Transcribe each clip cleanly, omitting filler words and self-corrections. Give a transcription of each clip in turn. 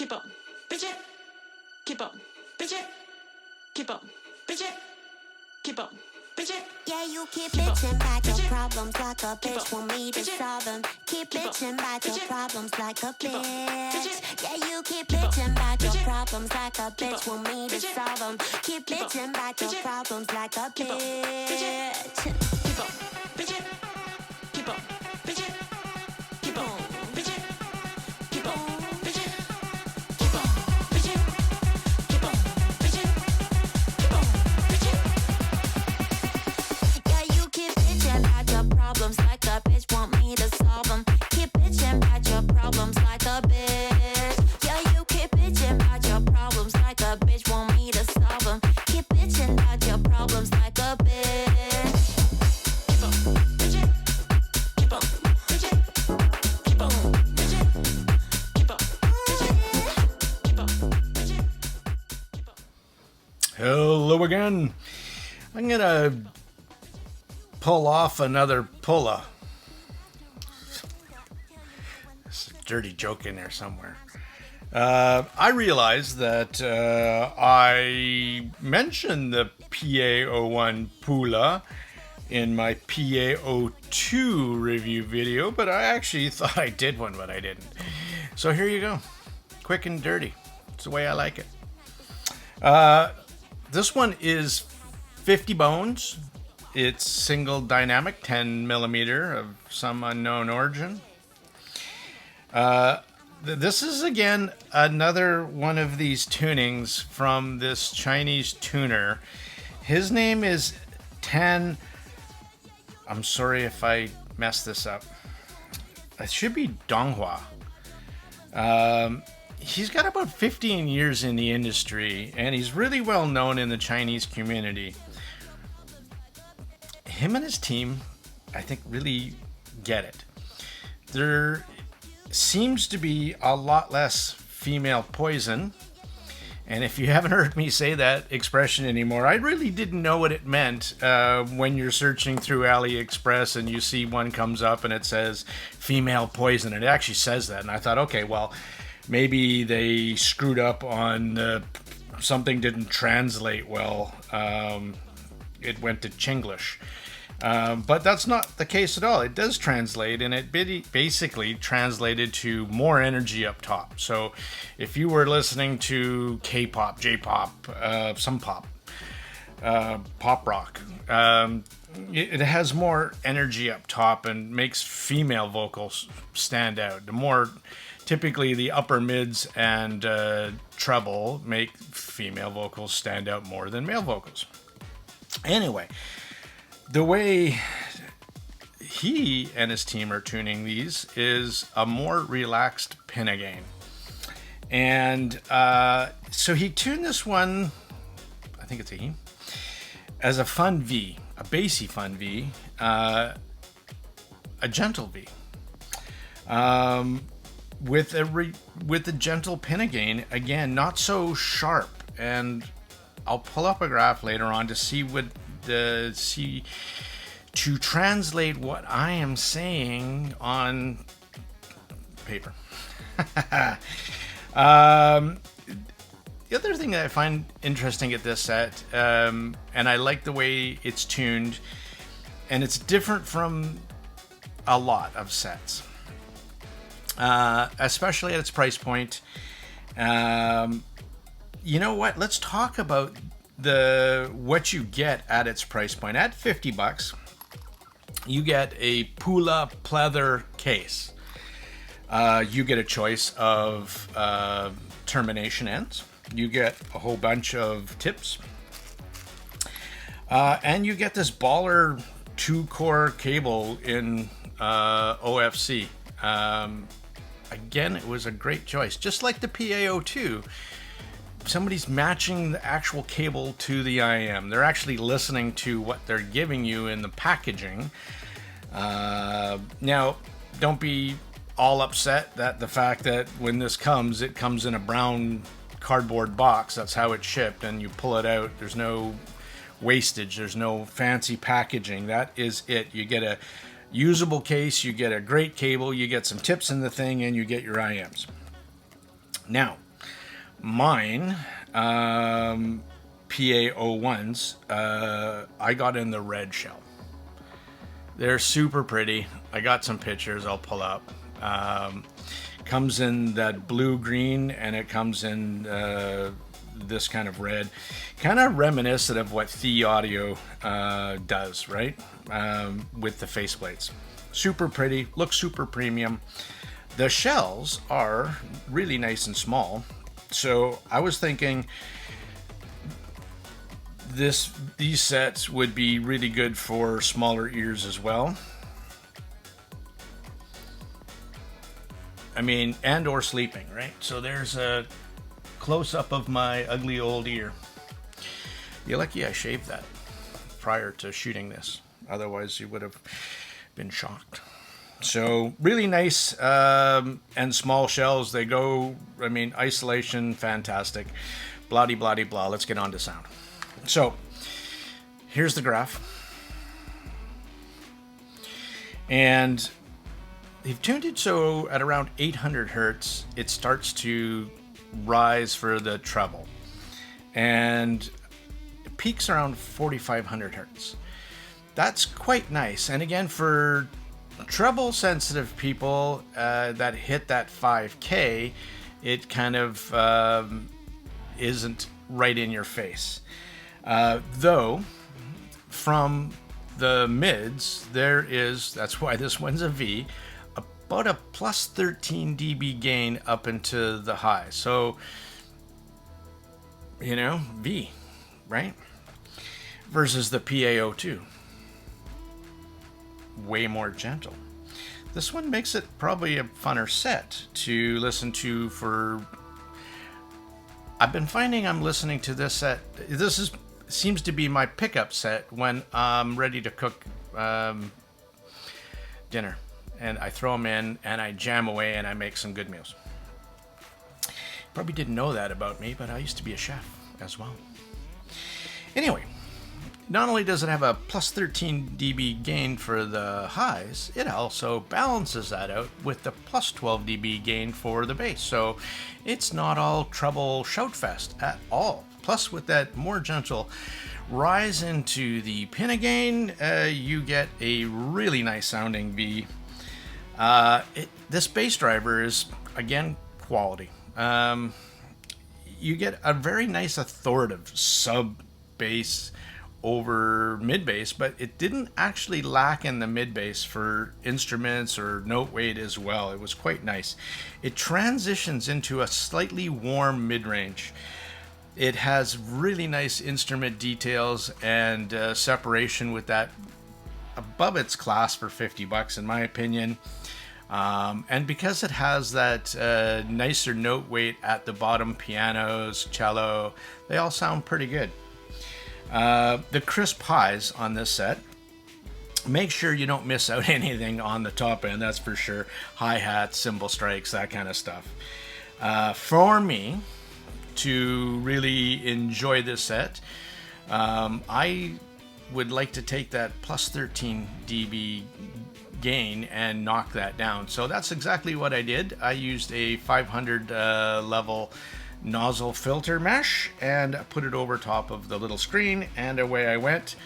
keep up, bitch it, keep up, bitch it, keep up, bitch it, keep up, bitch it. Yeah, you keep bitching about your problems like a bitch want me to solve them. Keep bitching about your problems like a bitch. Yeah, you keep bitching about your problems like a bitch want me to solve them. Keep bitching about your problems like a bitch. Keep up, bitch it, keep up, bitch it, keep up, bitch it, keep up, bitch it, keep up, bitch it, keep up, bitch it, keep up, bitch it. Yeah, you keep bitching about your problems like a bitch want me to solve them. Keep bitching about your problems like a bitch. Yeah, you keep bitching about your problems like a bitch want me to solve them. Keep bitching about your problems like a bitch. Keep up, bitch it, keep up, bitch it, keep up, bitch it, keep up, bitch it, keep up, bitch it, keep up. Hello again. I'm gonna pull off another PULA. There's a dirty joke in there somewhere. I realized that I mentioned the PA01 PULA in my PA02 review video, but I actually thought I did one, but I didn't. So here you go. Quick and dirty. It's the way I like it. This one is 50 bones. It's single dynamic, 10 millimeter of some unknown origin. This is again another one of these tunings from this Chinese tuner. His name is Tan. I'm sorry if I messed this up. It should be Donghua. He's got about 15 years in the industry, and he's really well known in the Chinese community. Him and his team, I think, really get it. There seems to be a lot less female poison, and if you haven't heard me say that expression anymore, I really didn't know what it meant when you're searching through AliExpress and you see one comes up and it says female poison. It actually says that, and I thought, okay, well, maybe they screwed up on something didn't translate well. It went to Chinglish. But that's not the case at all. It does translate, and it basically translated to more energy up top. So if you were listening to K-pop, J-pop, some pop, pop rock, it has more energy up top and makes female vocals stand out. The more typically the upper mids and treble make female vocals stand out more than male vocals. Anyway, the way he and his team are tuning these is a more relaxed pinna gain. And so he tuned this one, I think it's a he, as a fun V, a bassy fun V, a gentle V. With a gentle pinna gain, again, not so sharp. And I'll pull up a graph later on to see to translate what I am saying on paper. The other thing that I find interesting at this set, and I like the way it's tuned, and it's different from a lot of sets, especially at its price point. You know what? Let's talk about what you get at its price point. At $50, you get a PULA pleather case. You get a choice of termination ends. You get a whole bunch of tips. And you get this baller 2-core cable in OFC. Again, it was a great choice. Just like the PA02, somebody's matching the actual cable to the IM. They're actually listening to what they're giving you in the packaging. Now, don't be all upset that the fact that when this comes, it comes in a brown cardboard box. That's how it's shipped, and you pull it out. There's no wastage. There's no fancy packaging. That is it. You get a usable case, you get a great cable, you get some tips in the thing, and you get your IMs. Now, Mine, PA01s, I got in the red shell. They're super pretty. I got some pictures I'll pull up. Comes in that blue-green, and it comes in this kind of red. Kind of reminiscent of what The Audio does, right? With the faceplates. Super pretty, looks super premium. The shells are really nice and small. So I was thinking these sets would be really good for smaller ears as well. I mean, and or sleeping, right? So there's a close-up of my ugly old ear. You're lucky I shaved that prior to shooting this. Otherwise, you would have been shocked. So really nice and small shells. They go, I mean, isolation, fantastic. Blah, blah, blah. Let's get on to sound. So here's the graph. And they've tuned it so at around 800 hertz, it starts to rise for the treble. And it peaks around 4,500 hertz. That's quite nice. And again, for treble sensitive people that hit that 5K, it kind of isn't right in your face. Though, from the mids, that's why this one's a V, about a plus 13 dB gain up into the high. So, you know, V, right? Versus the PA02. Way more gentle. This one makes it probably a funner set to listen to for... I've been finding I'm listening to this set. Seems to be my pickup set when I'm ready to cook dinner. And I throw them in and I jam away and I make some good meals. Probably didn't know that about me, but I used to be a chef as well. Anyway, not only does it have a plus 13 dB gain for the highs, it also balances that out with the plus 12 dB gain for the bass. So it's not all treble shoutfest at all. Plus, with that more gentle rise into the pinna gain, you get a really nice sounding V. This bass driver is, again, quality. You get a very nice authoritative sub bass over mid bass, but it didn't actually lack in the mid bass for instruments or note weight as well. It was quite nice. It transitions into a slightly warm mid range. It has really nice instrument details and separation with that above its class for $50 in my opinion. And because it has that nicer note weight at the bottom, pianos, cello, they all sound pretty good. The crisp highs on this set, make sure you don't miss out anything on the top end, that's for sure. Hi-hats, cymbal strikes, that kind of stuff. For me, to really enjoy this set, I would like to take that plus 13 dB gain and knock that down. So that's exactly what I did. I used a 500 level nozzle filter mesh and put it over top of the little screen, and away I went.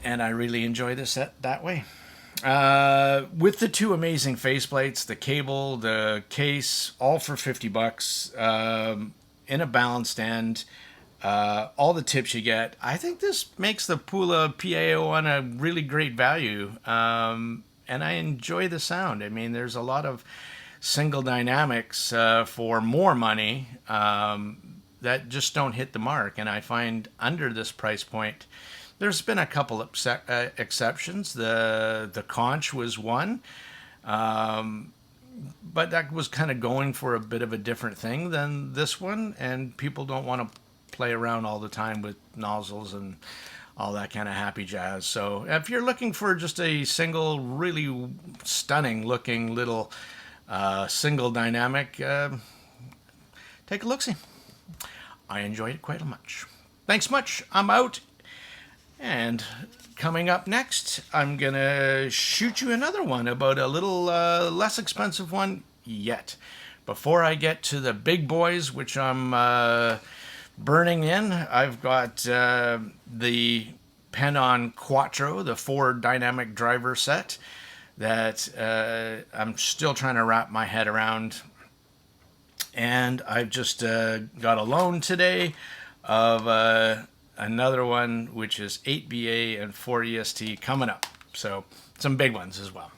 And I really enjoy this set that way. With the two amazing faceplates, the cable, the case, all for $50 in a balanced end. All the tips you get. I think this makes the PULA PA01 a really great value. And I enjoy the sound. I mean, there's a lot of single dynamics for more money that just don't hit the mark. And I find under this price point, there's been a couple of exceptions. The conch was one. But that was kind of going for a bit of a different thing than this one. And people don't want to play around all the time with nozzles and all that kind of happy jazz. So if you're looking for just a single, really stunning looking little single dynamic, take a look-see. I enjoyed it quite much. Thanks much. I'm out. And coming up next, I'm going to shoot you another one about a little less expensive one yet. before I get to the big boys, which I'm burning in, I've got the Penon Quattro, the 4 dynamic driver set that I'm still trying to wrap my head around. And I've just got a loan today of another one, which is 8BA and 4 EST coming up. So some big ones as well.